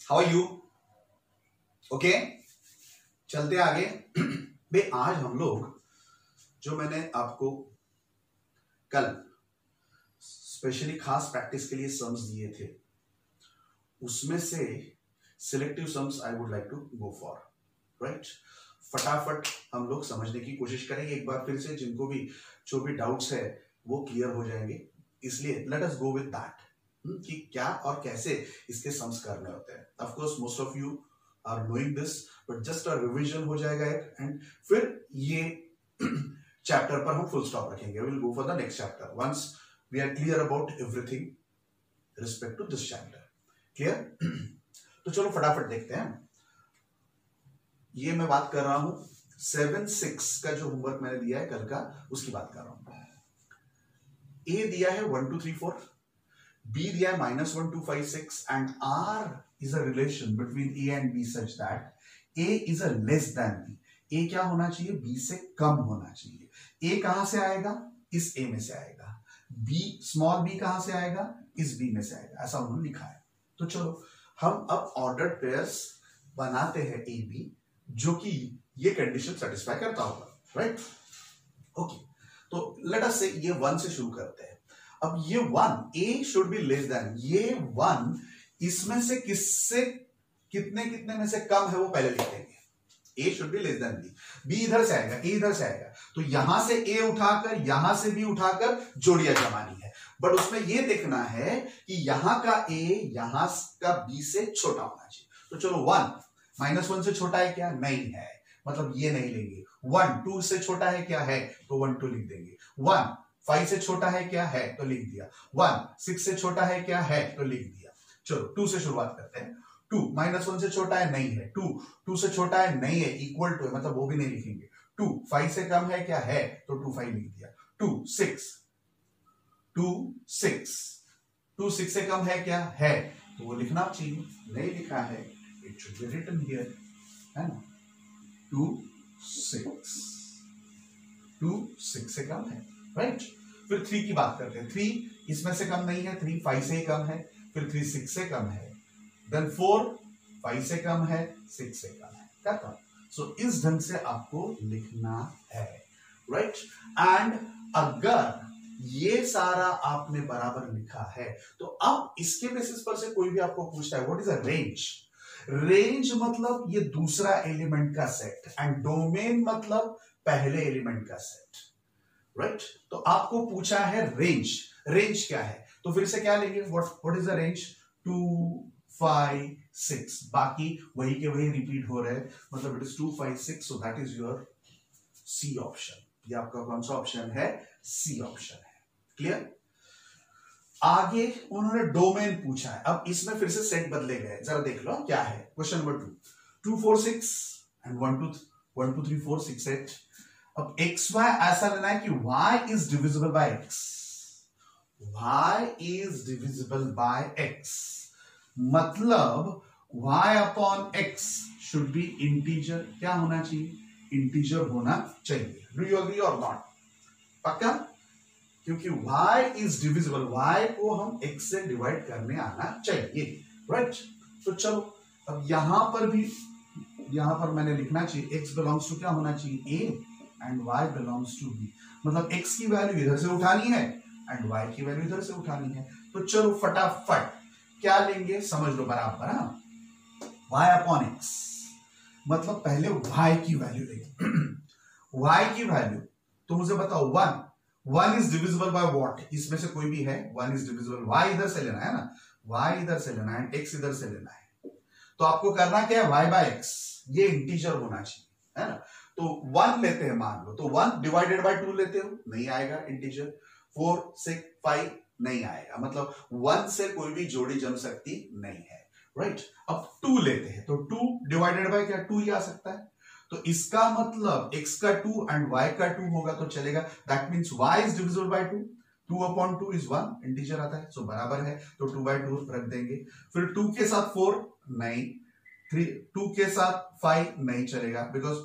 How are you? Okay, चलते आगे। भाई आज हम लोग जो मैंने आपको कल स्पेशली खास प्रैक्टिस के लिए सम्स दिए थे उसमें से selective sums I would like to go for, right. फटाफट हम लोग समझने की कोशिश करेंगे एक बार फिर से, जिनको भी जो भी डाउट्स है वो क्लियर हो जाएंगे। इसलिए let us go with that कि क्या और कैसे इसके सम्स करने होते हैं। Of course most of you are knowing this, but just a revision हो जाएगा एक, एंड फिर ये चैप्टर पर हम फुल स्टॉप रखेंगे। Will go for the next chapter once we are clear about everything respect to this chapter. Clear? तो चलो फटाफट देखते हैं। ये मैं बात कर रहा हूं 7-6 का जो होमवर्क मैंने दिया है कल का, उसकी बात कर रहा हूं। ए दिया है 1 2 3 4, बी दिया है -1 2 5 6, and R is a relation between A and B such that A is a less than B. A क्या होना चाहिए? बी से कम होना चाहिए। ए कहां से आएगा? इस ए में से आएगा। बी स्मॉल बी कहां से आएगा? इस बी में से आएगा। ऐसा उन्होंने लिखा है। तो चलो हम अब ऑर्डर्ड पेयर्स बनाते हैं ए बी, जो कि ये कंडीशन सेटिस्फाई करता होगा, राइट? ओके, तो लेट अस से ये 1 से शुरू करते हैं। अब ये 1 ए शुड बी लेस देन, ये 1 इसमें से किससे कितने कितने में से कम है वो पहले लिख देंगे। A should be less than B. B इधर से आएगा, ए इधर से आएगा, तो यहां से ए उठाकर यहां से बी उठाकर जोड़ियां जमानी है। बट उसमें ये देखना है कि यहां का ए यहां का बी से छोटा होना चाहिए। तो चलो 1 -1 से छोटा है क्या? नहीं है, मतलब ये नहीं लेंगे। 1 2 से छोटा है क्या? है, तो 1 2 लिख देंगे। 1 5 से छोटा है क्या? है, तो लिख दिया। 1 6 से छोटा है क्या? है, तो लिख दिया। चलो 2 से शुरुआत करते हैं। 2 -1 से छोटा है? नहीं है। 2 2 से छोटा है? नहीं है, इक्वल टू है, मतलब वो भी नहीं लिखेंगे। 2 5 से कम है क्या? है, तो 2 5 लिख दिया। 2 6 2 6 से कम है क्या? है, तो वो लिखना चाहिए, नहीं लिखा है, it should be written here, है ना। 2 6 से कम है, राइट। फिर 3 की बात करते हैं। 3 इसमें से कम नहीं है, 3 5 से ही कम है। फिर 3 6 से कम है। देन 4 5 से कम है, 6 से कम है। क्या कम? सो इस ढंग से आपको लिखना है, राइट। एंड अगर ये सारा आपने बराबर लिखा है, तो अब इसके बेसिस पर से कोई भी आपको पूछता है what is a range. Range मतलब ये दूसरा एलिमेंट का सेट, एंड डोमेन मतलब पहले एलिमेंट का सेट, राइट। तो आपको पूछा है रेंज। रेंज क्या है? तो फिर से क्या लेंगे? What is the range? 2 5 6, बाकी वही के वही रिपीट हो रहे हैं, मतलब इट इज 2 5 6, so that is your C option. ये आपका कौन सा ऑप्शन है? सी ऑप्शन है। क्लियर? आगे उन्होंने डोमेन पूछा है। अब इसमें फिर से सेट बदले गए, जरा देख लो क्या है। Question number 2 4 6 and 1 2 3 4 6 8। अब एक्स वाई ऐसा लेना है कि y is divisible by x। y is divisible by x मतलब y upon x should be integer. क्या होना चाहिए? इंटीजर होना चाहिए। डू यू एग्री और नॉट? पक्का? क्योंकि y इज डिविजिबल, y को हम x से डिवाइड करने आना चाहिए, राइट। तो चलो अब यहां पर मैंने लिखना चाहिए x बिलोंग्स टू क्या होना चाहिए? a and y belongs to b, मतलब x की वैल्यू इधर से उठानी है एंड y की वैल्यू इधर से उठानी है। तो चलो फटाफट क्या लेंगे, समझ लो बराबर। y अपॉन x मतलब पहले y की वैल्यू लेंगे। y की वैल्यू तो मुझे बताओ 1 इज डिविजिबल बाय व्हाट? इसमें से कोई भी है, 1 इज डिविजिबल, y इधर से लेना है ना, y इधर से लेना है, x इधर से लेना है। तो आपको करना क्या है? y बाय x, ये इंटीजर होना चाहिए, है ना। तो 1 लेते हैं मान लो, तो 1 डिवाइडेड बाय 2 लेते हो, नहीं आएगा इंटीजर। 4 6 5 नहीं आएगा, मतलब 1 से कोई भी जोड़ी जम सकती नहीं है, राइट। अब 2 लेते हैं, तो 2 डिवाइडेड बाय क्या? 2 ही आ सकता है। तो इसका मतलब x का 2 एंड y का 2 होगा तो चलेगा। That means y is divisible by 2, 2 upon 2 is 1, integer आता है, सो बराबर है, तो 2 बाय 2 रख देंगे। फिर 2 के साथ 4 नहीं, 2 के साथ 5 नहीं चलेगा, because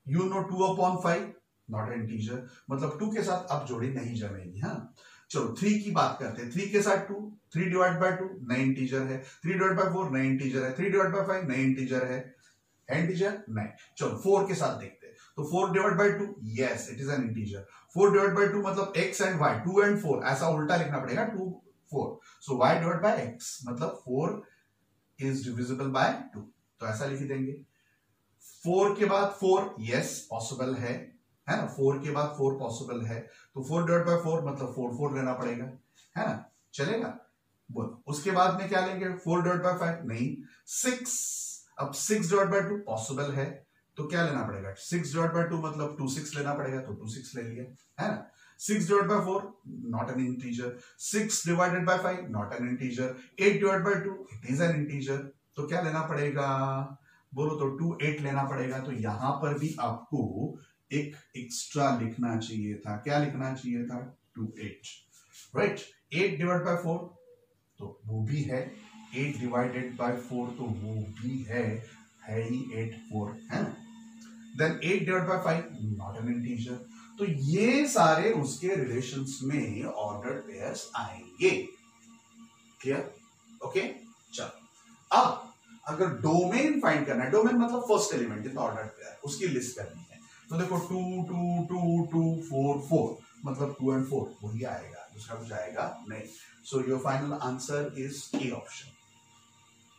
you know 2 upon 5 not integer, मतलब 2 के साथ अब जोड़ी नहीं जमेगी। हाँ, चलो 3 की बात करते हैं। 3 के साथ 2, 3 डिवाइड बाय 2 नए इंटीजर है, 3 डिवाइड बाय 4 नए इंटीजर है, 3 डिवाइड बाय 5 नए इंटीजर है इंटीजर नहीं। चलो 4 के साथ देखते हैं। तो 4 divide by 2, yes it is an integer. 4 divide by 2 मतलब x एंड y, 2 एंड 4 ऐसा उल्टा लिखना पड़ेगा, 2 4, सो y डिवाइड बाय x मतलब 4 इज डिविजिबल बाय 2, तो ऐसा लिख देंगे। 4 के बाद 4, यस पॉसिबल है ना, 4 के बाद 4 पॉसिबल है, तो 4 डिवाइड बाय 4 मतलब 4 4 लेना पड़ेगा, है ना, चलेगा बोलो। उसके बाद में क्या लेंगे, 4 डिवाइड बाय 5 नहीं, 6, अब 6 डिवाइड बाय 2 पॉसिबल है, तो क्या लेना पड़ेगा, 6 डिवाइड बाय 2 मतलब 2 6 लेना पड़ेगा, तो 2 6 ले लिया, है ना। 6 divide by 4 not an integer, 6 divided by 5 not an integer, 8 divide bye 2 it is an integer, तो क्या लेना पड़ेगा बोलो, तो 2 8 लेना पड़ेगा। तो यहां पर भी आपको एक एक्स्ट्रा लिखना चाहिए था, क्या लिखना चाहिए था, 2 8, राइट। 8 डिवाइड बाय 4 तो वो भी है, 8 डिवाइडेड बाय 4 तो वो भी है ही 8 4, है ना। Then 8 divide by 5 not an integer, तो ये सारे उसके रिलेशंस में ऑर्डर्ड पेयर्स आएंगे, क्लियर, ओके। चलो अब अगर डोमेन फाइंड करना है, डोमेन मतलब first element in the ordered pair, उसकी लिस्ट करनी है, तो देखो 2 2 2 2 4 4 मतलब 2 एंड 4 वही आएगा, दूसरा कुछ आएगा नहीं। So your final answer is a option,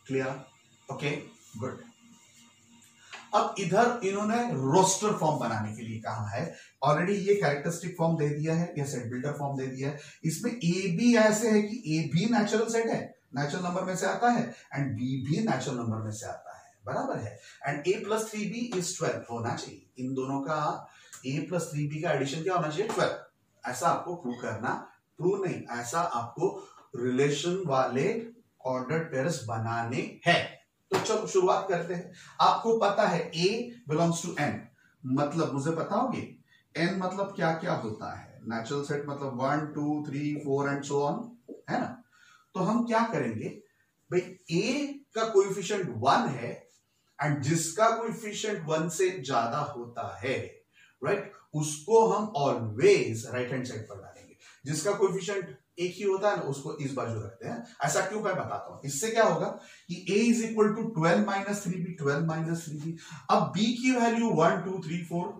clear, okay good. अब इधर इन्होंने रोस्टर फॉर्म बनाने के लिए कहा है, ऑलरेडी ये कैरेक्टरिस्टिक फॉर्म दे दिया है, या सेट बिल्डर फॉर्म दे दिया है। इसमें ए बी ऐसे है कि ए भी नेचुरल सेट है, नेचुरल नंबर में से आता है, एंड बी भी नेचुरल नंबर में से आता है, बराबर है, and a plus 3b is 12 होना चाहिए। इन दोनों का a प्लस 3b का एडिशन क्या होना चाहिए, 12। ऐसा आपको प्रूव करना, प्रूव नहीं, ऐसा आपको रिलेशन वाले ऑर्डर्ड पेयर्स बनाने हैं। तो चलो शुरुआत करते हैं। आपको पता है a बिलोंग्स टू n, मतलब मुझे बताओगे n मतलब क्या क्या होता है, नेचुरल सेट मतलब 1 2 3 4 एंड सो ऑन, है ना। तो हम क्या करेंगे भाई, a का कोएफिशिएंट 1 है, एंड जिसका कोएफिशिएंट 1 से ज्यादा होता है, राइट, उसको हम ऑलवेज राइट हैंड साइड पर डालेंगे। जिसका कोएफिशिएंट एक ही होता है ना, उसको इस बाजू रखते हैं। ऐसा क्यों, मैं बताता हूं। इससे क्या होगा कि a is equal to 12 minus 3b, 12 minus 3b। अब b की वैल्यू 1 2 3 4,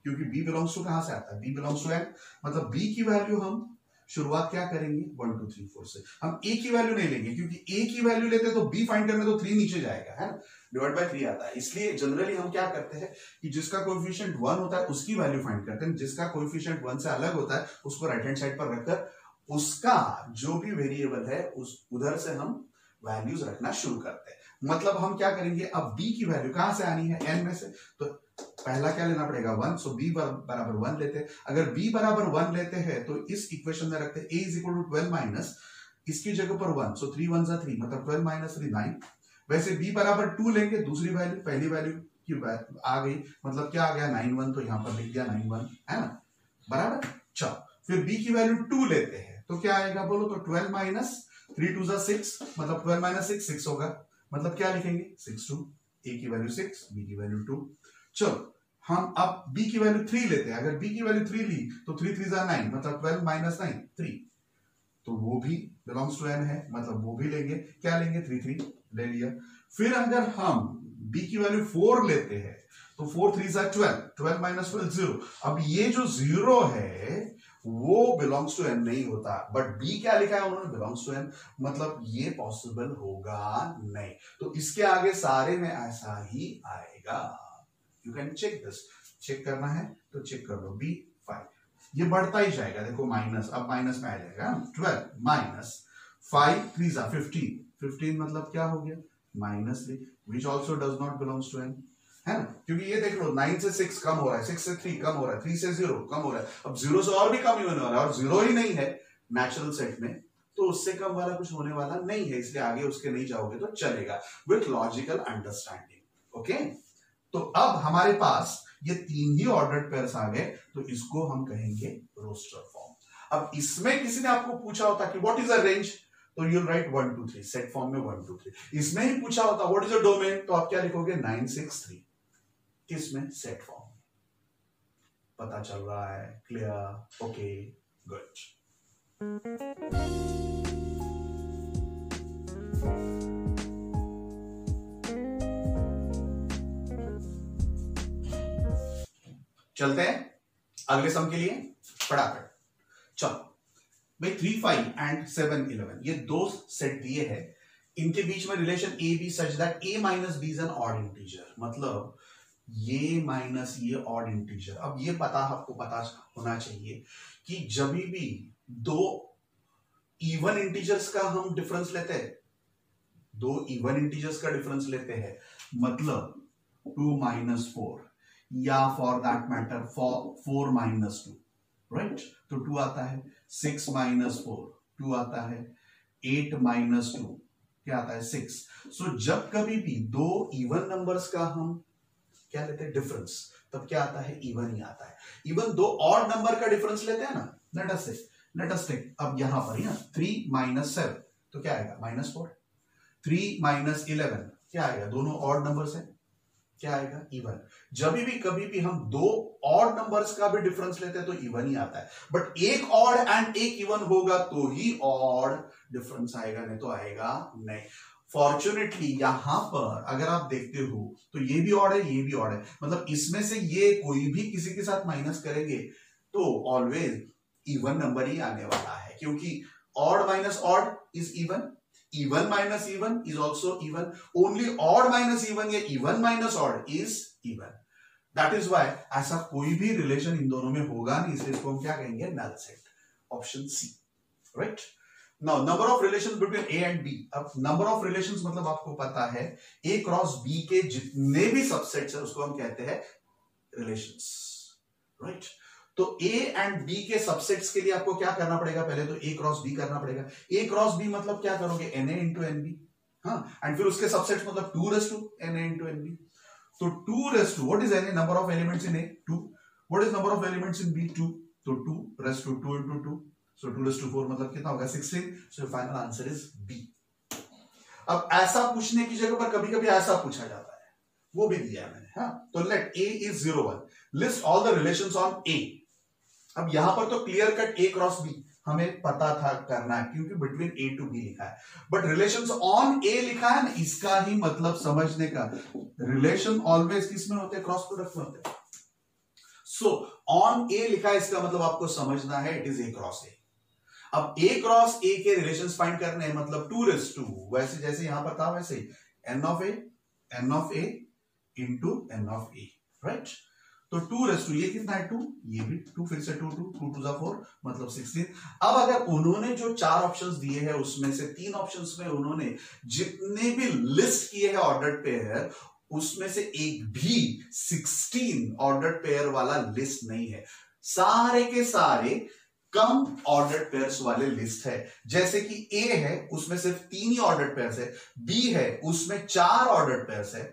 क्योंकि b बिलोंग्स टू कहां से आता है, b बिलोंग्स टू n, मतलब b की वैल्यू हम शुरुआत क्या करेंगे 1 2 3 4 से। हम a की वैल्यू नहीं लेंगे, क्योंकि a की वैल्यू लेते तो b फाइंड करने तो 3 नीचे जाएगा, है ना, डिवाइड बाय 3 आता है। इसलिए जनरली हम क्या करते हैं कि जिसका कोएफिशिएंट 1 होता है उसकी वैल्यू फाइंड करते हैं, जिसका कोएफिशिएंट 1 से अलग होता है उसको राइट हैंड साइड पर रखकर उसका जो भी वेरिएबल है उस उधर से हम वैल्यूज रखना शुरू करते हैं। मतलब हम क्या करेंगे, अब b की वैल्यू कहां से आनी है, n में से, तो पहला क्या लेना पड़ेगा 1, सो b बराबर 1 लेते हैं। अगर b बराबर 1 लेते हैं तो इस इक्वेशन में रखते हैं a is equal to 12 minus इसकी जगह पर 1, सो 3 1 3 मतलब 12 माइनस 3 9। वैसे b बराबर 2 लेंगे, दूसरी वैल्यू पहली वैल्यू की आ गई, मतलब क्या आ गया 9 1, तो यहां पर लिख दिया 9 1, है ना, बराबर। चलो फिर b की वैल्यू 2 लेते हैं, तो क्या आएगा बोलो, तो 12 माइनस 3 2 6, मतलब 12 माइनस 6 6 होगा, मतलब क्या लिखेंगे 6 2, a की वैल्यू 6, b की वैल्यू 2। चलो हम अब b की वैल्यू 3 लेते हैं। अगर b की वैल्यू 3 ली तो 3 3 9, मतलब 12 माइनस 9 3, तो वो भी बिलोंग्स टू n है, मतलब वो भी लेंगे, क्या लेंगे 3 3 ले लिया। फिर अगर हम b की वैल्यू 4 लेते हैं तो 4 3 12, 12 माइनस 12 0। अब ये जो 0 है वो बिलोंग्स टू n नहीं होता, बट b क्या लिखा है उन्होंने, बिलोंग्स टू n, मतलब ये पॉसिबल होगा नहीं। तो इसके आगे सारे में ऐसा ही आएगा। You can check this, check करना है तो चेक कर लो, b 5, ये बढ़ता ही जाएगा, देखो माइनस, अब माइनस में आ जाएगा 12 माइनस 5 3 15, 15 मतलब क्या हो गया -3, which also does not belongs to n, है ना, क्योंकि ये देख लो 9 से 6 कम हो रहा है, 6 से 3 कम हो रहा है, 3 से 0 कम हो रहा है, अब 0 से और भी कम ही होने वाला है, और 0 ही नहीं है नेचुरल सेट में, तो उससे कम वाला कुछ होने वाला नहीं है, इसलिए आगे उसके नहीं जाओगे तो चलेगा, विथ लॉजिकल अंडरस्टैंडिंग। ओके, तो अब हमारे पास ये 3 ही ऑर्डर्ड पेयर्स आ गए, तो इसको हम कहेंगे रोस्टर फॉर्म। अब इसमें किसी ने आपको पूछा होता कि व्हाट इज अ रेंज, तो यू राइट 1 2 3, सेट फॉर्म में 1 2 3। इसमें ही पूछा होता व्हाट इज अ डोमेन, तो आप क्या लिखोगे 9 6 3, किसमें, सेट फॉर्म। पता चल रहा है, क्लियर, ओके गुड, चलते हैं अगले सम के लिए फटाफट। चलो भाई 3, 5 एंड 7, 11 ये दो सेट दिए हैं, इनके बीच में relation A B such that A minus B is an odd integer, मतलब ये माइनस ये ऑड इंटीजर। अब ये आपको पता होना चाहिए कि जब भी दो इवन इंटीजर्स का हम डिफरेंस लेते हैं, दो इवन इंटीजर्स का डिफरेंस लेते हैं, मतलब 2 - 4 या फॉर दैट मैटर 4 - 2, राइट? तो 2 आता है, 6 - 4 2 आता है, 8 - 2 क्या आता है 6। सो जब कभी भी दो इवन नंबर्स का हम क्या लेते हैं डिफरेंस, तब क्या आता है इवन ही आता है। इवन दो ऑड नंबर का डिफरेंस लेते हैं ना, लेट अस टेक अब यहां पर 3 - 7 तो क्या आएगा -4, 3 - 11 क्या आएगा, दोनों ऑड नंबर्स है, क्या आएगा इवन। जब भी कभी भी हम दो ऑड नंबर्स का भी डिफरेंस लेते हैं तो इवन ही आता है, बट एक ऑड एंड एक इवन होगा तो ही ऑड डिफरेंस आएगा, नहीं तो आएगा नहीं। फॉर्चुनेटली यहां पर अगर आप देखते हो तो ये भी ऑड है, ये भी ऑड है, मतलब इसमें से ये कोई भी किसी के साथ माइनस करेंगे तो ऑलवेज इवन नंबर ही आने वाला है, क्योंकि odd minus odd is even, even minus even is also even, only odd minus even या even minus odd is even. That is why ऐसा कोई भी रिलेशन इन दोनों में होगा नहीं, इसलिए इसको हम क्या कहेंगे null set, option C, right? Now number of relations between A and B. अब नंबर ऑफ रिलेशंस मतलब आपको पता है ए क्रॉस बी के जितने भी सबसेट्स है उसको हम कहते हैं रिलेशंस, राइट? तो ए एंड बी के सबसेट्स के लिए आपको क्या करना पड़ेगा, पहले तो ए क्रॉस बी करना पड़ेगा। ए क्रॉस बी मतलब क्या करोगे, Na इंटू एन बी, हाँ, एंड फिर उसके सबसेट्स मतलब 2Na इंटू एन बी। तो 2 what is Na, number of elements in A 2, what is number of elements in B 2, तो 2 इंटू 2, सो 2 मतलब कितना होगा 16, so final answer is B. अब ऐसा पूछने की जगह पर कभी कभी ऐसा पूछा जाता है, वो भी दिया है मैंने, हाँ, तो let A is 0, 1, list all the relations on A. अब यहां पर तो clear cut A cross B हमें पता था करना है, क्योंकि बिटवीन ए टू बी लिखा है, बट रिलेशंस ऑन ए लिखा है ना, इसका ही मतलब समझने का, रिलेशन ऑलवेज किसमें होते हैं, क्रॉस प्रोडक्ट में होते हैं। सो ऑन ए लिखा है, इसका मतलब आपको समझना है इट इज ए क्रॉस ए। अब ए क्रॉस ए के रिलेशंस फाइंड करने हैं, मतलब 2, वैसे जैसे यहां पर था वैसे n of A into n of A, right? तो 2 ये कितना है 2, ये भी 2, फिर से 2 2 2 4 मतलब 16। अब अगर उन्होंने जो 4 ऑप्शंस दिए हैं उसमें से 3 ऑप्शंस में उन्होंने जितने भी लिस्ट किए हैं ऑर्डर्ड पेयर, उसमें से एक भी 16 ऑर्डर्ड पेयर वाला लिस्ट नहीं है, सारे के सारे कम ऑर्डर्ड पेयर्स वाले लिस्ट है। जैसे कि ए है उसमें सिर्फ 3 ही ऑर्डर्ड पेयर्स है, बी है उसमें 4 ऑर्डर्ड पेयर्स है,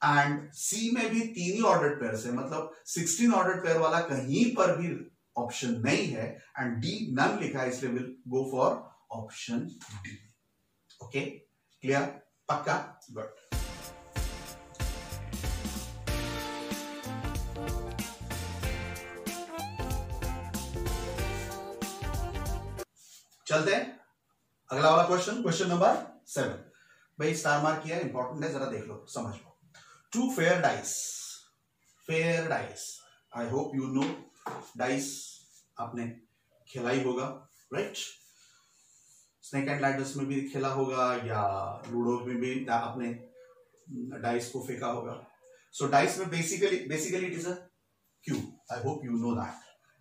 एंड सी में भी 3 ही ऑर्डर्ड पेयर्स है, मतलब 16 ऑर्डर्ड पेयर वाला कहीं पर भी ऑप्शन नहीं है, एंड डी नन लिखा है, इसलिए will go for option D. Okay, clear, पक्का, गुड। चलते हैं अगला वाला क्वेश्चन नंबर 7। भाई स्टार मार्क किया, इंपॉर्टेंट है, जरा देख लो, समझ लो। 2 fair dice, I hope you know dice आपने खेला ही होगा, राइट? स्नेक एंड लैडर्स में भी खेला होगा या लूडो में भी आपने डाइस को फेंका होगा। सो डाइस में basically it is a cube, I hope you know that,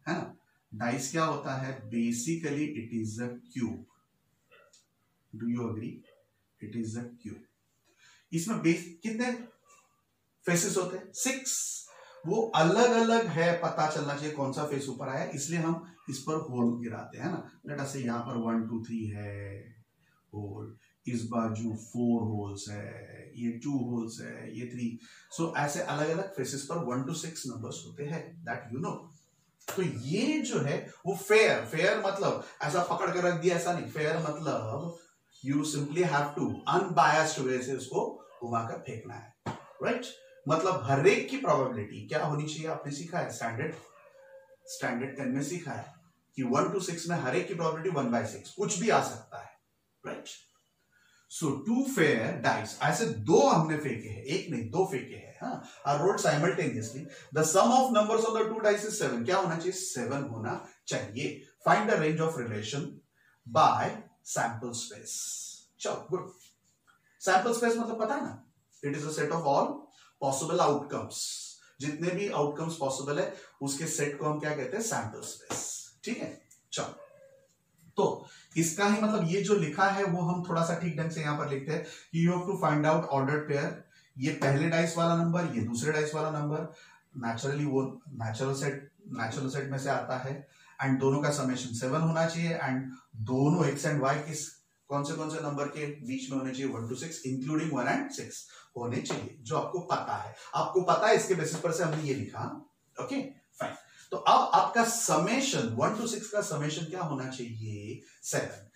है ना? डाइस क्या होता है, basically it is a cube, do you agree? It is a cube. इसमें कितने फेसेस होते हैं, 6, वो अलग अलग है, पता चलना चाहिए कौन सा फेस ऊपर आया, इसलिए हम इस पर होल गिराते हैं ना। लेट अस से यहां पर 1 2 3 है होल, इस बाजू 4 होल्स है, ये 2 होल्स है, ये 3, सो ऐसे अलग अलग फेसेस पर 1 to 6 नंबर्स होते हैं, दैट यू नो। तो ये जो है वो फेयर मतलब ऐसा पकड़ कर रख दिया, ऐसा नहीं, फेयर मतलब you simply have to unbiased way से उसको घुमाकर फेंकना है, राइट? मतलब हर एक की प्रोबेबिलिटी क्या होनी चाहिए, आपने सीखा है स्टैंडर्ड 10 में सीखा है, कि 1 to 6 में हर एक की प्रोबेबिलिटी 1/6, कुछ भी आ सकता है, राइट। सो 2 फेयर डाइस, ऐसे 2 हमने फेंके हैं, एक नहीं 2 फेंके हैं, हाँ, are rolled simultaneously, the sum of numbers on the 2 dice is 7, क्या होना चाहिए, 7 होना चाहिए। Find the range of relation by sample space. चलो गुड, सैंपल स्पेस मतलब पता है ना, it is a set of all possible outcomes, जितने भी आउटकम्स पॉसिबल है उसके सेट को हम क्या कहते हैं, सैंपल स्पेस, ठीक है। चलो, तो इसका ही मतलब ये जो लिखा है वो हम थोड़ा सा ठीक ढंग से यहां पर लिखते हैं कि you have to find out ordered pair, ये पहले डाइस वाला नंबर, ये दूसरे डाइस वाला नंबर, नेचुरली वो नेचुरल सेट में से आता है, एंड दोनों का समेशन 7 होना चाहिए, एंड दोनों एक्स एंड वाई किस कौन से नंबर के बीच में होने चाहिए, 1 to 6 इंक्लूडिंग 1 and 6 होने चाहिए, जो आपको पता है, इसके बेसिस पर से हमने ये लिखा, ओके फाइन। तो अब आपका समेशन 1 to 6 का समेशन क्या होना चाहिए, 7।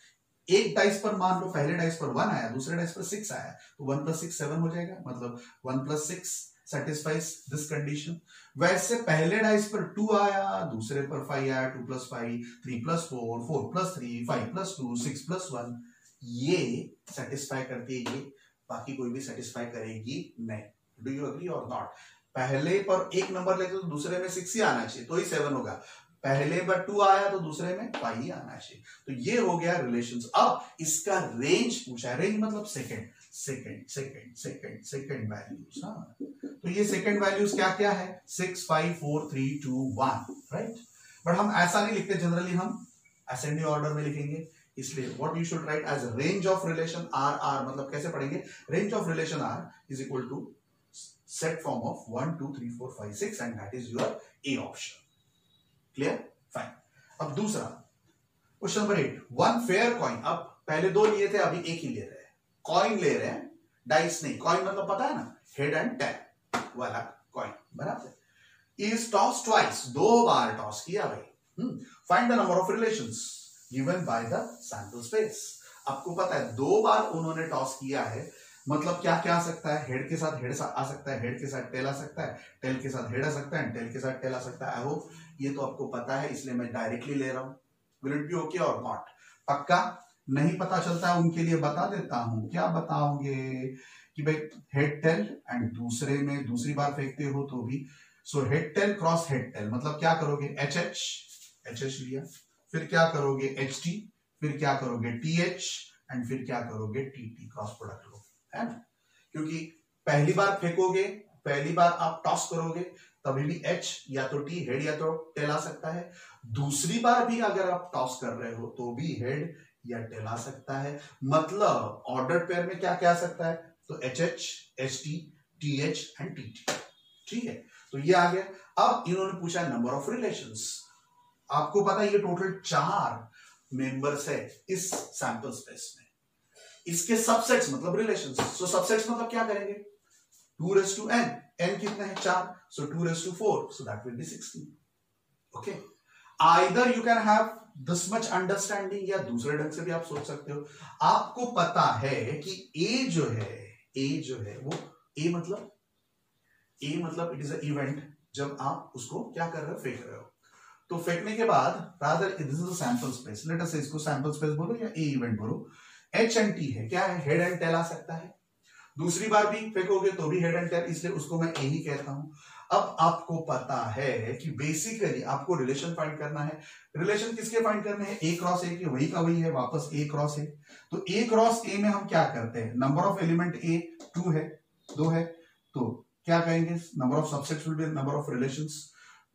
एक डाइस पर मान लो पहले डाइस पर 1 आया, दूसरे डाइस पर 6 आया, तो 1 + 6 7 हो जाएगा, मतलब 1 + 6 satisfies this condition। वैसे पहले डाइस पर 2 आया, दूसरे पर 5 आया, 2 + 5 3 + 4 4 + 3 5 + 2 6 + 1, ये सेटिस्फाई करती है, ये बाकी कोई भी सेटिस्फाई करेगी नहीं। डू यू एग्री और नॉट? पहले पर एक नंबर लेते तो दूसरे में 6 ही आना चाहिए, तो ही 7 होगा, पहले पर 2 आया तो दूसरे में 5 ही आना चाहिए, तो ये हो गया रिलेशंस। अब इसका रेंज पूछा है, रेंज मतलब सेकंड वैल्यूज, हाँ, तो ये सेकंड वैल्यूज क्या क्या है, 6 5 4 3 2 1, राइट। बट हम ऐसा नहीं लिखते, जनरली हम असेंडिंग ऑर्डर में लिखेंगे, इसलिए what you should write as range of relation R मतलब कैसे पढ़ेंगे, range of relation R is equal to set form of 1 2 3 4 5 6 and that is your A option. Clear, fine. अब दूसरा क्वेश्चन नंबर 8, 1 फेयर कॉइन। अब पहले 2 लिए थे, अभी एक ही ले रहे हैं, कॉइन ले रहे हैं, डाइस नहीं। कॉइन मतलब पता है ना, हेड एंड टेल वाला कॉइन, बराबर। Is toss twice, 2 bar toss किया भाई। Find the number of relations given by the sample space. आपको पता है 2 बार उन्होंने टॉस किया है, मतलब क्या क्या आ सकता है, हेड के साथ हेड आ सकता है, हेड के साथ टेल आ सकता है, टेल के साथ हेड आ सकता है, टेल के साथ टेल आ सकता है। आई होप ये तो आपको पता है, इसलिए मैं डायरेक्टली ले रहा हूं। विल इट बी ओके और नॉट? पक्का? नहीं पता चलता है उनके लिए बता देता हूं। क्या बताओगे कि भाई हेड टेल एंड दूसरे में दूसरी बार फेंकते हो तो भी, so head tail cross head tail मतलब क्या करोगे, एच एच लिया, फिर क्या करोगे एच टी, फिर क्या करोगे टी एच, एंड फिर क्या करोगे टी टी, क्रॉस प्रोडक्ट लो, है ना। क्योंकि पहली बार फेंकोगे, पहली बार आप टॉस करोगे तभी भी एच या तो टी, हेड या तो टेल आ सकता है। दूसरी बार भी अगर आप टॉस कर रहे हो तो भी हेड या टेल आ सकता है। मतलब ऑर्डर्ड पेयर में क्या क्या आ सकता है, तो H H, H T, T H and T T, ठीक है। तो ये आ गया। अब इन्होंने पूछा नंबर ऑफ रिलेशंस। आपको पता है ये टोटल 4 मेंबर्स है इस सैंपल स्पेस में, इसके सबसेट्स मतलब रिलेशंस। सो सबसेट्स मतलब क्या करेंगे, 2n, n कितने हैं 4, सो 2/4, so that will be 16। Okay, either you can have this much understanding, या दूसरे ढंग से भी आप सोच सकते हो। आपको पता है कि ए जो है वो ए मतलब इट इज अ इवेंट, जब आप उसको क्या कर रहे हो, फेंक रहे हो। तो फेंकने के बाद rather this is a sample space, let us से इसको सैंपल स्पेस बोलो या ए इवेंट बोलो। एच एंड टी है, क्या है, हेड एंड टेल आ सकता है। दूसरी बार भी फेंकोगे तो भी हेड एंड टेल, इसलिए उसको मैं ए ही कहता हूं। अब आपको पता है कि बेसिकली आपको रिलेशन फाइंड करना है। रिलेशन किसके फाइंड करने हैं, ए क्रॉस ए के, वही का वही है, वापस ए क्रॉस ए। तो ए क्रॉस ए में हम क्या करते हैं, नंबर ऑफ एलिमेंट ए 2 है, 2 है, तो क्या कहेंगे, number of subsets will be number of relations.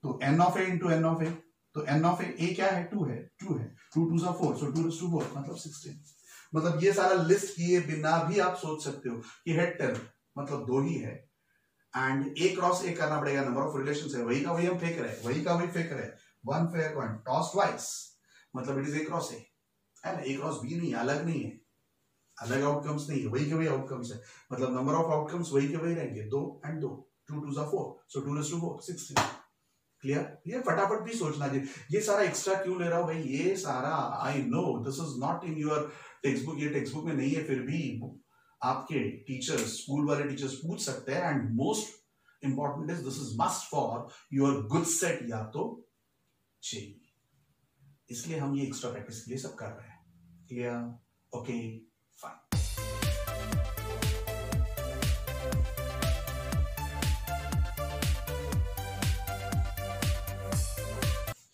तो n of a into n of a, तो n of a क्या है, 2 है, 2 2s are 4, so 2/4 मतलब 16। मतलब ये सारा लिस्ट किए बिना भी आप सोच सकते हो कि हेड टेल मतलब 2 ही है, एंड ए क्रॉस ए करना पड़ेगा, नंबर ऑफ रिलेशंस है, वही का वही हम फेंक रहे हैं, वही का वही फेंक रहे हैं। 1 फेयर कॉइन टॉस ट्वाइस, मतलब इट इज ए क्रॉस ए, है ना। ए क्रॉस बी नहीं, अलग नहीं है, अलग आउटकम्स नहीं है, वही के वही आउटकम्स है, मतलब नंबर ऑफ आउटकम्स वही के वही रहेंगे, 2 and 2, 2 2s are 4, so 2/4 16। Clear? ये फटाफट भी सोचना चाहिए। ये सारा एक्स्ट्रा क्यों ले रहा हूं भाई, ये सारा I know this is not in your text book, ये टेक्स्ट बुक में नहीं है, फिर भी आपके टीचर्स, स्कूल वाले टीचर्स पूछ सकते हैं, and most important is this is must for your good set, या तो चाहिए। इसलिए हम ये एक्स्ट्रा प्रैक्टिस के लिए सब कर रहे हैं। क्लियर? Okay, fine.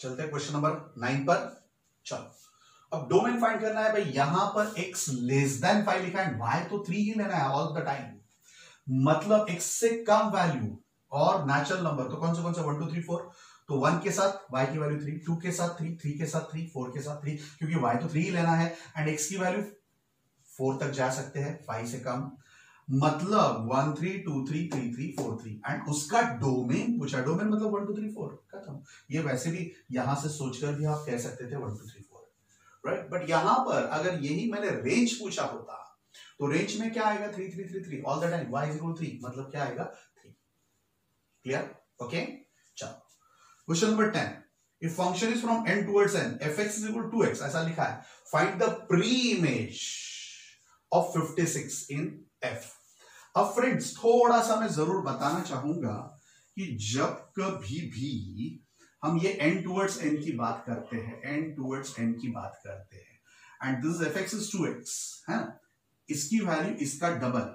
चलते हैं क्वेश्चन नंबर 9 पर। चलो, अब डोमेन फाइंड करना है भाई। यहां पर x लेस देन 5 लिखा है, y तो 3 ही लेना है ऑल द टाइम, मतलब x से कम वैल्यू और नेचुरल नंबर तो कौन से 1 2 3 4, तो 1 के साथ y की वैल्यू 3, 2 के साथ 3, 3 के साथ 3, 4 के साथ 3, क्योंकि y तो 3 ही लेना है एंड x की वैल्यू 4 तक जा सकते हैं 5 से कम, मतलब 1 3 2 3 3 3 4 3 एंड उसका डोमेन पूछा। डोमेन मतलब 1 2 3 4 खत्म। ये वैसे भी यहां से सोचकर भी आप कह सकते थे 1 2 3 4, राइट। बट यहां पर अगर यही मैंने रेंज पूछा होता तो रेंज में क्या आएगा 3 3 3 3 all the time, y is equal to 3, मतलब क्या आएगा 3। क्लियर? ओके, चलो question number 10, if function is from n towards n fx is equal to 2x, ऐसा लिखा है, find the pre image of 56 in f। अब फ्रेंड्स थोड़ा सा मैं जरूर बताना चाहूंगा कि जब कभी भी हम ये n टुवर्ड्स n की बात करते हैं, n टुवर्ड्स n की बात करते हैं and this fx is 2x है ना, इसकी वैल्यू इसका डबल,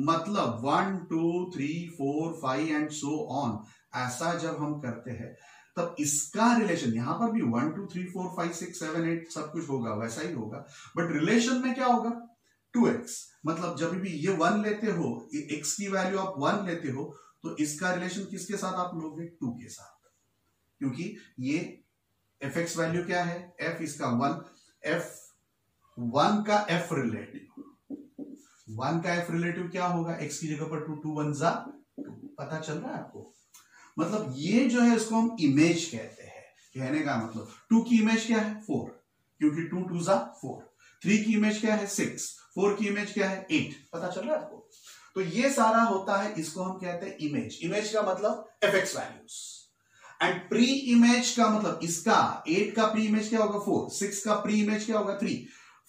मतलब 1 2 3 4 5 एंड सो ऑन, ऐसा जब हम करते हैं तब इसका रिलेशन यहां पर भी 1 2 3 4 5 6 7 8 सब कुछ होगा, वैसा ही होगा, बट रिलेशन में क्या होगा 2x, मतलब जब भी ये 1 लेते हो, x की वैल्यू आप 1 लेते हो तो इसका रिलेशन किसके साथ आप लोगे 2 के साथ, क्योंकि ये fx वैल्यू क्या है f इसका 1, f1 का f रिलेटिव, 1 का f रिलेटिव क्या होगा, x की जगह पर 2, 2 1 जा 2, पता चल रहा है आपको। मतलब ये जो है इसको हम इमेज कहते हैं, कहने का मतलब 2 की इमेज क्या है 4, क्योंकि 2 2 जा 4, 3 की इमेज क्या है 6, 4 की इमेज क्या है 8, पता चल रहा है आपको। तो ये सारा होता है, इसको हम कहते हैं इमेज। इमेज का मतलब fx values and pre image का मतलब इसका 8 का प्री इमेज क्या होगा 4, 6 का प्री इमेज क्या होगा 3,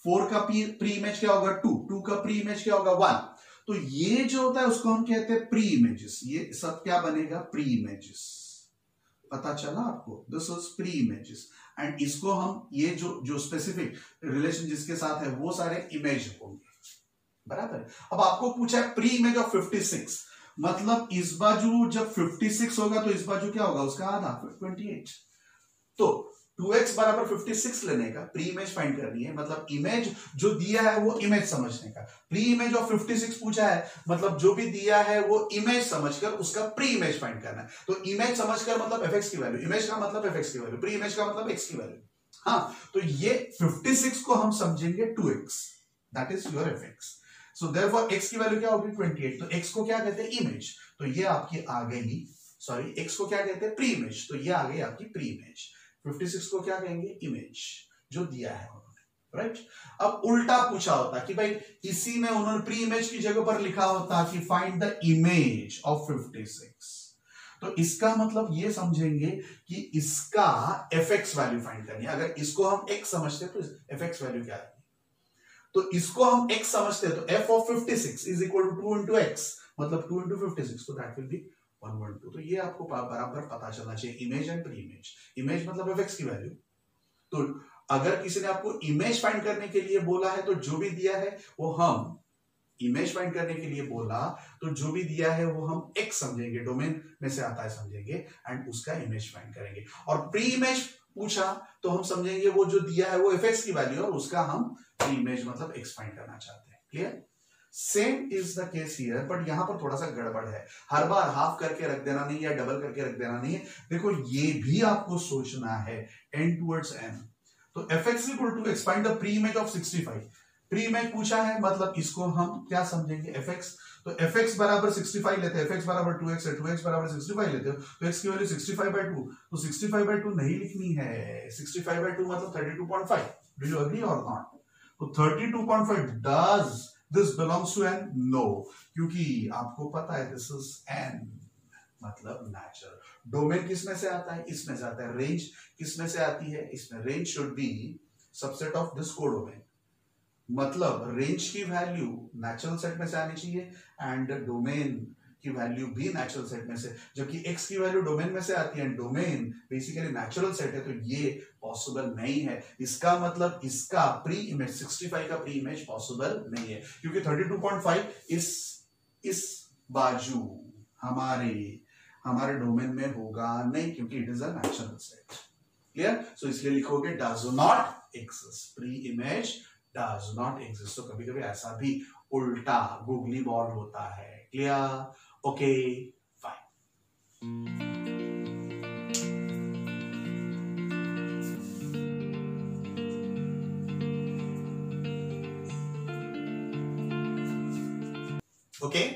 4 का प्री इमेज क्या होगा 2, 2 का प्री इमेज क्या होगा 1। तो ये जो होता है उसको हम कहते हैं प्री इमेजेस। ये सब क्या बनेगा प्री इमेजेस, पता चला आपको, this is pre images and इसको हम ये जो स्पेसिफिक रिलेशन जिसके साथ है वो सारे इमेज होंगे, बराबर है। अब आपको पूछा है प्री इमेज ऑफ 56, मतलब इस बाजू जब 56 होगा तो इस बाजू क्या होगा उसका आधा 28, तो 2x बराबर 56 लेने का प्री इमेज फाइंड करनी है, मतलब इमेज जो दिया है वो इमेज समझने का। प्री इमेज ऑफ 56 पूछा है, मतलब जो भी दिया है वो इमेज समझकर उसका प्री इमेज फाइंड करना है। तो इमेज समझकर मतलब fx की वैल्यू, इमेज का मतलब fx की वैल्यू, प्री इमेज का मतलब x की वैल्यू। हाँ, तो ये 56 को हम समझेंगे 2x, that is your fx। So therefore x की वैल्यू क्या होगी 28, तो x को क्या कहते हैं इमेज, तो ये आपकी आ गई, सॉरी x को क्या कहते हैं प्री इमेज, तो ये आ गई आपकी प्री इमेज। 56 को क्या कहेंगे इमेज, जो दिया है उन्होंने, राइट। अब उल्टा पूछा होता कि भाई इसी में उन्होंने प्री इमेज की जगह पर लिखा होता कि फाइंड द इमेज ऑफ 56, तो इसका मतलब ये समझेंगे कि इसका fx वैल्यू फाइंड करनी है। अगर इसको हम x समझते तो fx वैल्यू क्या है, तो इसको हम x समझते तो f of 56 is equal to 2 into x, मतलब 2 into 56, तो दैट विल बी 112। तो ये आपको बराबर पता चलना चाहिए image and pre image. Image मतलब fx की वैल्यू, तो अगर किसी ने आपको इमेज फाइंड करने के लिए बोला है तो जो भी दिया है वो हम इमेज फाइंड करने के लिए बोला तो जो भी दिया है वो हम x समझेंगे, डोमेन में से आता है समझेंगे एंड उसका इमेज फाइंड करेंगे। और प्री इमेज पूछा तो हम समझेंगे वो जो दिया है वो fx की वैल्यू और उसका हम प्री इमेज मतलब x फाइंड करना चाहते हैं। Clear? Same is the case here, but यहां पर थोड़ा सा गड़बड़ है। हर बार हाफ करके रख देना नहीं या डबल करके रख देना नहीं है। देखो ये भी आपको सोचना है n टुवर्ड्स n, तो fx equal to x, find the pre image of 65। Pre image पूछा है मतलब इसको हम क्या समझेंगे fx, तो fx बराबर 65 लेते हैं, fx बराबर 2x है, 2x बराबर 65 लेते हो तो x की वैल्यू 65/2, तो 65/2 नहीं लिखनी है, 65/2 मतलब 32.5। डू यू एग्री और नॉट? तो 32.5 does this belongs to n? No, क्योंकि आपको पता है दिस इज n, मतलब नेचुरल। डोमेन किस में से आता है? इसमें से आता है। रेंज किस में से आती है? इसमें। Range should be subset of this codomain, मतलब रेंज की वैल्यू नेचुरल सेट में से आनी चाहिए एंड डोमेन की वैल्यू भी नेचुरल सेट में से, जबकि x की वैल्यू डोमेन में से आती है, डोमेन बेसिकली नेचुरल सेट है, तो ये पॉसिबल नहीं है। इसका मतलब इसका प्री इमेज 65 का प्री इमेज पॉसिबल नहीं है, क्योंकि 32.5 इस बाजू हमारे डोमेन में होगा नहीं, क्योंकि it is a natural set. Clear? So इसलिए लिखोगे does not exist, pre image does not exist. तो कभी कभी ऐसा भी उल्टा गूगली बॉल होता है। क्लियर? Okay fine. ओके,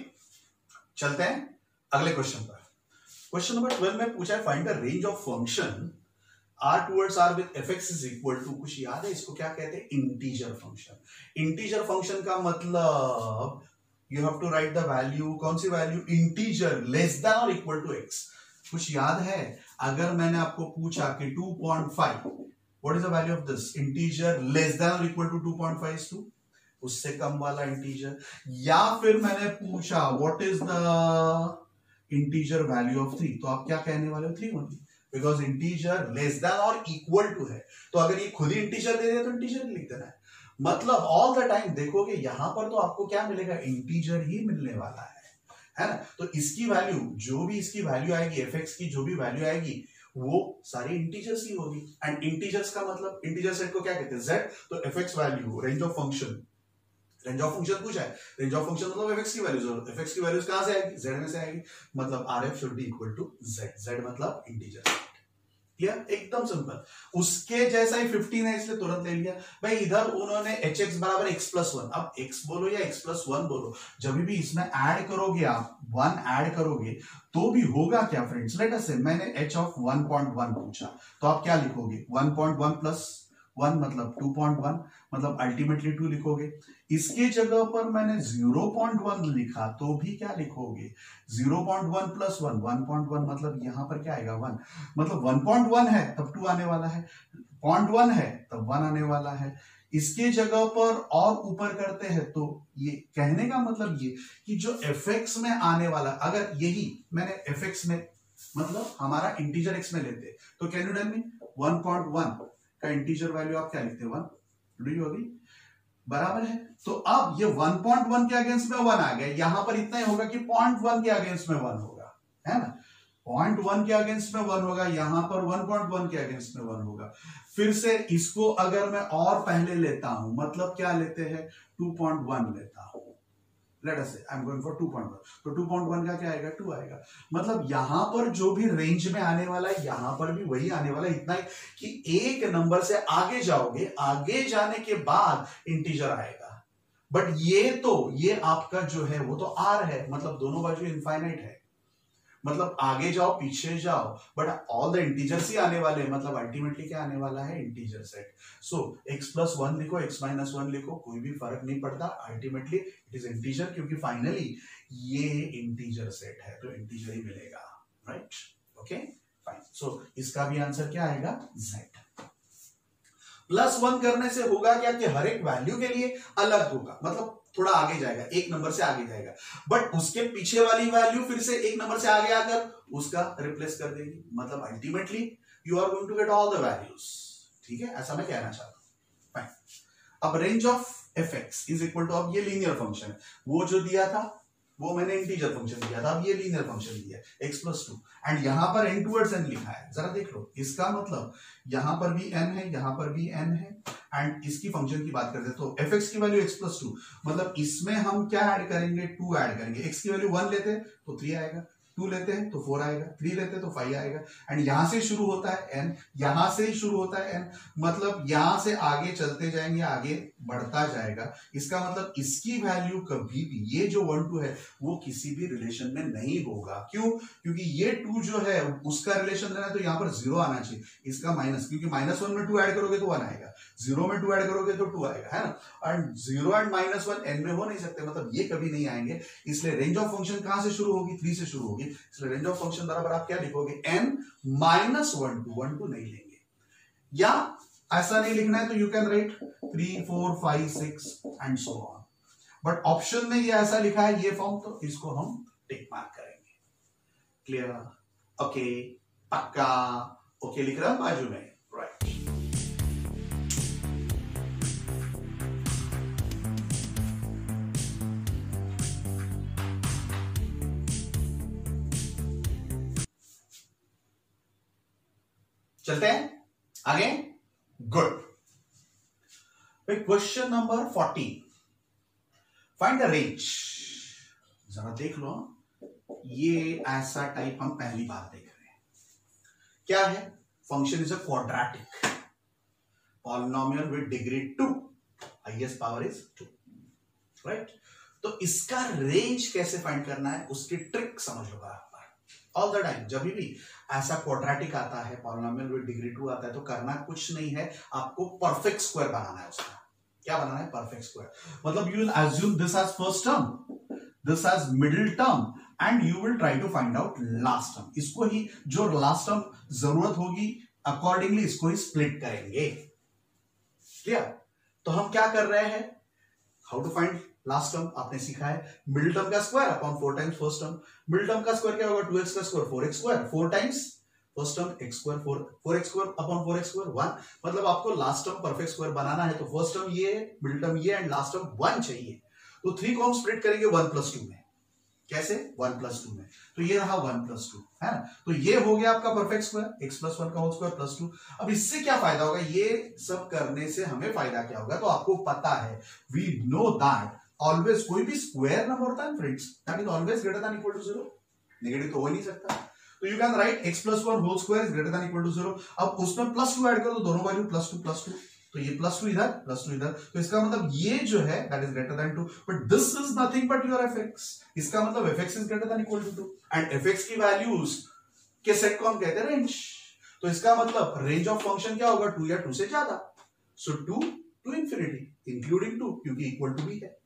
चलते हैं अगले क्वेश्चन पर। क्वेश्चन नंबर 12 में पूछा है find the range of function r towards r with fx is equal to, कुछ याद है इसको क्या कहते हैं? Integer function. इंटीजर फंक्शन का मतलब you have to write the value, कौन सी वैल्यू? इंटीजर लेस देन और इक्वल टू x। कुछ याद है? अगर मैंने आपको पूछा कि 2.5 what is the value of this integer less than और इक्वल टू 2.5 is 2, उससे कम वाला इंटीजर। या फिर मैंने पूछा what is the integer value of 3, तो आप क्या कहने वाले हो? 3 only, because integer less than और इक्वल टू है। तो अगर ये खुद ही इंटीजर दे दे तो इंटीजर लिख देना है। मतलब ऑल द टाइम देखोगे यहां पर तो आपको क्या मिलेगा? इंटीजर ही मिलने वाला है ना? तो इसकी वैल्यू, जो भी इसकी वैल्यू आएगी, fx की जो भी वैल्यू आएगी, वो सारी इंटीजर्स ही होगी। एंड इंटीजर्स का मतलब इंटीजर सेट को क्या कहते हैं? z। तो fx value, range of function पूछा है, रेंज ऑफ फंक्शन मतलब fx की वैल्यूज, और fx की वैल्यूज कहां से आएगी? z में से आएगी। मतलब rf should be equal to z, z मतलब इंटीजर। क्लियर? एकदम सिंपल। उसके जैसा ही 15 है, इसलिए तुरंत ले लिया भाई। इधर उन्होंने hx बराबर x+1, अब x बोलो या x+1 बोलो, जब भी इसमें ऐड करोगे आप 1 ऐड करोगे तो भी होगा क्या फ्रेंड्स? लेट अस से मैंने h ऑफ 1.1 पूछा, तो आप क्या लिखोगे? 1.1 प्लस 1 मतलब 2.1, मतलब अल्टीमेटली 2 लिखोगे। इसके जगह पर मैंने 0.1 लिखा तो भी क्या लिखोगे? 0.1 प्लस 1 1.1, मतलब यहां पर क्या आएगा? 1। मतलब 1.1 है तब 2 आने वाला है, 0.1 है तब 1 आने वाला है। इसके जगह पर और ऊपर करते हैं तो ये कहने का मतलब ये कि जो fx में आने वाला, अगर यही मैंने fx में मतलब हमारा इंटीजर x में लेते तो कैन यू टेल मी 1.1 का इंटीजर वैल्यू आप क्या लिखते? 1। Do you agree? बराबर है। तो अब ये 1.1 के अगेंस्ट में 1 आ गया, यहां पर इतना ही होगा कि 0.1 के अगेंस्ट में 1 होगा, है ना? 0.1 के अगेंस्ट में 1 होगा, यहां पर 1.1 के अगेंस्ट में 1 होगा। फिर से इसको अगर मैं और पहले लेता हूं, मतलब क्या लेते हैं? 2.1 लेता हूं। लेट अस से आई एम गोइंग फॉर 2.1, तो 2.1 का क्या आएगा? 2 आएगा। मतलब यहां पर जो भी रेंज में आने वाला है, यहां पर भी वही आने वाला है। इतना ही कि एक नंबर से आगे जाओगे, आगे जाने के बाद इंटीजर आएगा। बट ये आपका जो है वो तो r है, मतलब दोनों बाजू इनफाइनाइट है। मतलब आगे जाओ पीछे जाओ, बट ऑल द इंटीजर्स ही आने वाले हैं। मतलब अल्टीमेटली क्या आने वाला है? Integer set. सो x+1 लिखो, x-1 लिखो, कोई भी फर्क नहीं पड़ता, अल्टीमेटली इट इज इंटीजर, क्योंकि फाइनली ये इंटीजर सेट है तो इंटीजर ही मिलेगा, राइट? Okay fine. सो इसका भी आंसर क्या आएगा? z। +1 करने से होगा क्या कि हर एक वैल्यू के लिए अलग होगा, मतलब थोड़ा आगे जाएगा, एक नंबर से आगे जाएगा, बट उसके पीछे वाली वैल्यू फिर से एक नंबर से आगे आकर उसका रिप्लेस कर देगी। मतलब ultimately you are going to get all the values. ठीक है, ऐसा मैं कहना चाहता हूं। फाइन। अब range of fx is equal to, अब ये लीनियर फंक्शन है, वो जो दिया था वो मैंने इंटीजर फंक्शन दिया था, अब ये लीनियर फंक्शन दिया है x+2, एंड यहां पर n टुवर्ड्स n लिखा है। जरा देख लो, इसका मतलब यहां पर भी n है, यहां पर भी n है, एंड इसकी फंक्शन की बात करते हैं तो fx की वैल्यू x+2, मतलब इसमें हम क्या ऐड करेंगे? 2 ऐड करेंगे। x की वैल्यू 1 लेते हैं तो 3 आएगा, 2 लेते हैं तो 4 आएगा, 3 लेते हैं तो 5 आएगा, एंड यहां से शुरू होता है n, यहां से ही शुरू होता है n, मतलब यहां से आगे चलते जाएंगे, आगे बढ़ता जाएगा। इसका मतलब इसकी वैल्यू कभी भी, ये जो 1 2 है वो किसी भी रिलेशन में नहीं होगा। क्यों? क्योंकि ये 2 जो है उसका रिलेशन लेना है तो यहां पर 0 आना चाहिए, इसका माइनस, क्योंकि -1 में 2 ऐड करोगे तो 1 आएगा, 0 में 2 ऐड करोगे तो 2 आएगा, है ना? एंड 0 एंड -1 n में हो नहीं सकते, मतलब ये कभी नहीं आएंगे। इसलिए रेंज ऑफ फंक्शन कहां से शुरू होगी? 3 से शुरू होगी। इसलिए रेंज ऑफ फंक्शन बराबर आप क्या लिखोगे? n -1 2, 1 2 नहीं लेंगे, या ऐसा नहीं लिखना है तो you can right 3 4 5 6 and so on. But option में ये ऐसा लिखा है ये फॉर्म, तो इसको हम टिक मार्क करेंगे। क्लियर? ओके, पक्का? ओके लिख रहा हूं बाजू में, राइट। चलते हैं आगे। Good. Question number 40, find the range. जरा देख लो, ये ऐसा टाइप हम पहली बार देख रहे हैं। क्या है? Function is a quadratic polynomial with degree 2, highest power is 2, right. तो इसका रेंज कैसे फाइंड करना है, उसकी ट्रिक समझ लो बराबर। ऑल द टाइम जब भी ऐसा क्वाड्रेटिक आता है, पॉलिनोमियल विद डिग्री 2 आता है, तो करना कुछ नहीं है, आपको परफेक्ट स्क्वायर बनाना है उसका। क्या बनाना है? Perfect square. मतलब you will assume this as first term, this as middle term, and you will try to find out last term. इसको ही जो लास्ट टर्म जरूरत होगी अकॉर्डिंगली इसको ही स्प्लिट करेंगे। क्लियर? तो हम क्या कर रहे हैं, how to find last term आपने सीखा है, मिडिल टर्म का square upon 4 times first term. Middle term का स्क्वायर क्या होगा? 2x का square 4x square, 4 times first term x square 4x square upon 4x square 1। मतलब आपको लास्ट टर्म परफेक्ट स्क्वायर बनाना है तो फर्स्ट टर्म ये, मिडिल टर्म ये, एंड लास्ट टर्म 1 चाहिए। तो 3 को हम स्प्लिट करेंगे 1+2 में। कैसे? 1+2 में। तो ये रहा 1+2, है ना। तो ये हो गया आपका परफेक्ट स्क्वायर, x + 1 का होल स्क्वायर +2। अब इससे क्या फायदा होगा? ये सब करने से हमें फायदा क्या होगा? तो आपको पता है, वी नो दैट ऑलवेज कोई भी स्क्वायर नंबर होता है friends, that is always greater than equal to 0। Negative तो हो नहीं सकता। तो you can write x + 1 whole square is greater than equal to 0। अब उसमें +2 ऐड करो तो दोनों वैल्यू +2, तो ये +2 इधर, +2 इधर। तो इसका मतलब ये जो है that is greater than 2, but this is nothing but your fx। इसका मतलब fx is greater than equal to 2, and fx की वैल्यूज के सेट को हम कहते हैं रेंज। तो इसका मतलब रेंज ऑफ फंक्शन क्या होगा? 2 या 2 से ज्यादा। सो 2 to infinity इंक्लूडिंग 2, क्योंकि इक्वल टू भी है।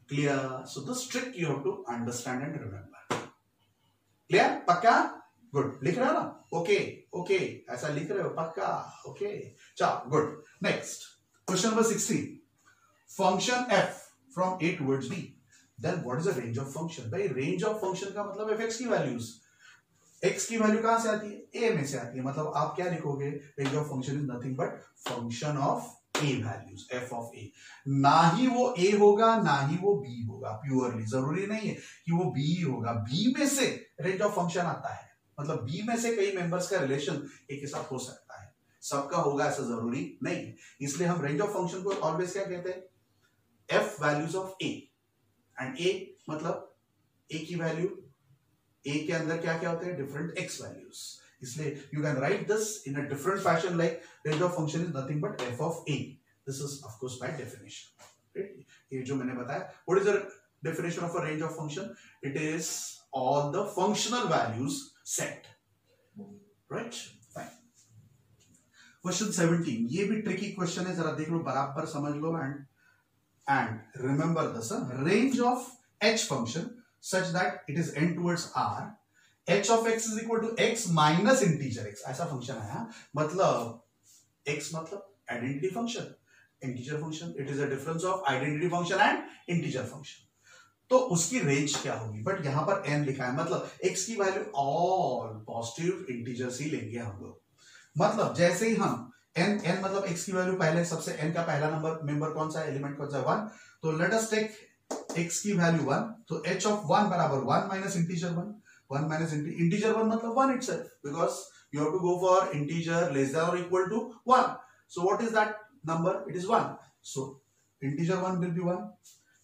Clear? So this trick you have to understand and remember. Clear? पक्का? गुड। लिख रहे हो ना? ओके ओके, ऐसा लिख रहे हो? पक्का? ओके, चलो good. Next question number 60, function f from a towards b, then what is the range of function? भाई रेंज ऑफ फंक्शन का मतलब fx की वैल्यूज, x की वैल्यू कहां से आती है? a में से आती है। मतलब आप क्या लिखोगे? Range of function is nothing but function of a values, f of a। ना ही वो a होगा ना ही वो b होगा, प्योरली जरूरी नहीं है कि वो b ही होगा। b में से रेंज ऑफ फंक्शन आता है, मतलब b में से कई मेंबर्स का रिलेशन एक के साथ हो सकता है, सबका होगा ऐसा जरूरी नहीं है। इसलिए हम रेंज ऑफ फंक्शन को ऑलवेज क्या कहते हैं? f values of a, and a मतलब a की वैल्यू, a के अंदर क्या क्या होते हैं? Different x values. इसलिए you can write this in a different fashion, like range of function is nothing but f of a। This is of course by definition. ये जो मैंने बताया, what is the definition of a range of function? It is all the functional values set, right? Fine. Question 17, ये भी tricky question है, जरा देख लो, बराबर समझ लो, and remember this, range of h function such that it is n towards r, h of x is equal to x minus integer x, ऐसा फंक्शन है। मतलब x मतलब identity function, integer function, it is a difference of identity function and integer function. तो उसकी range क्या होगी? But यहां पर n लिखा है, मतलब x की वैल्यू ऑल पॉजिटिव इंटीजर्स ही लेंगे हम लोग। मतलब जैसे ही हम n मतलब x की वैल्यू पहले, सबसे n का पहला नंबर मेंबर कौन सा है, एलिमेंट कौन सा है? 1। तो लेट अस टेक x की वैल्यू 1, तो h ऑफ 1 बराबर 1 माइनस इंटीजर 1, 1 माइनस इंटीजर 1 मतलब 1 itself, because you have to go for integer less than or equal to 1. So what is that number? It is 1. So integer 1 will be 1.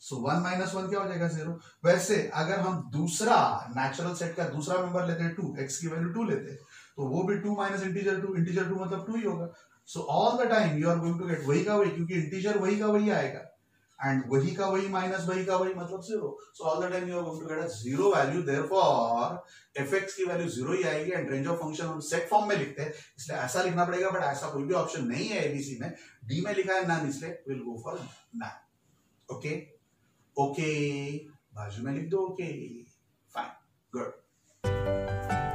So 1 minus 1 क्या हो जाएगा? 0. वैसे अगर हम दूसरा natural set का दूसरा मेंबर लेते हैं 2, x की वैल्यू 2 लेते हैं, तो वो भी 2 माइनस इंटीजर 2, इंटीजर 2 मतलब 2 ही होगा। So all the time you are going to get वही का वही, क्योंकि इंटीजर वही का वही आएगा, एंड वही का वही माइनस वही का वही मतलब 0। So all the time you are going to get a 0 value, therefore fx की वैल्यू 0 ही आएगी। एंड रेंज ऑफ फंक्शन हम सेट फॉर्म में लिखते हैं, इसलिए ऐसा लिखना पड़ेगा, बट ऐसा कोई भी ऑप्शन नहीं है एबीसी में। डी में लिखा है नन, इसलिए will go for none. Okay okay, बाजू में लिख दो। Okay fine, good.